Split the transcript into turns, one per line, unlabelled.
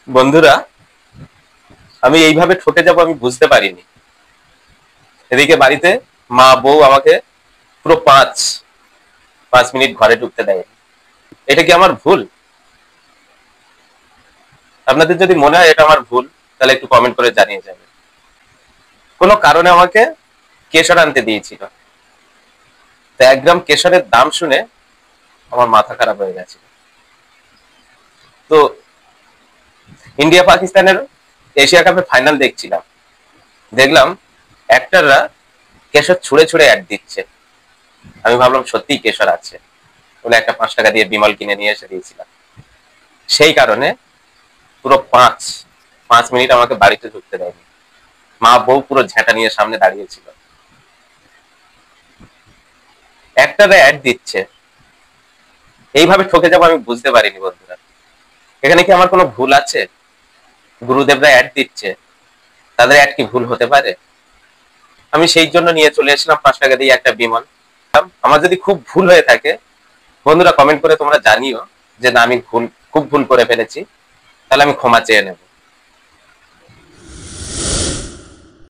বন্ধুরা, আমি এইভাবে ঠকে যাব আমি বুঝতে পারিনি। এদিকে বাড়িতে মা বউ আমাকে পুরো পাঁচ পাঁচ মিনিট ঘরে ঢুকতে দেয়। এটা কি আমার ভুল? আপনাদের যদি মনে হয় এটা আমার ভুল, তাহলে একটু কমেন্ট করে জানিয়ে যাবেন। কোনো কারণে আমাকে কেশর আনতে দিয়েছিল, তো 1 গ্রাম কেশরের দাম শুনে আমার মাথা খারাপ হয়ে গেছে। তো ইন্ডিয়া পাকিস্তানের এশিয়া কাপের ফাইনাল দেখছিলাম, দেখলাম অ্যাক্টররা কেশর ছুঁড়ে ছুঁড়ে অ্যাড দিচ্ছে। আমি ভাবলাম সত্যিই কেশর আছে বলে একটা 5 টাকা দিয়ে বিমল কিনে নিয়ে এসে দিয়েছিলাম। সেই কারণে পুরো পাঁচ পাঁচ মিনিট আমাকে বাড়িতে ঢুকতে দেয়নি। মা বউ পুরো ঝেঁটা নিয়ে সামনে দাঁড়িয়েছিল। একটারে অ্যাড দিচ্ছে, এইভাবে ঠকে যাবো আমি বুঝতে পারিনি বন্ধুরা। এখানে কি আমার কোনো ভুল আছে? গুরুদেবরা অ্যাড দিচ্ছে, তাদের অ্যাড কি ভুল হতে পারে? আমি সেই জন্য নিয়ে চলে এসেছিলাম 5 টাকা দিয়ে একটা বিমল। আমার যদি খুব ভুল হয়ে থাকে, বন্ধুরা কমেন্ট করে তোমরা জানিও যে না, আমি খুব ভুল করে ফেলেছি, তাহলে আমি ক্ষমা চেয়ে নেব।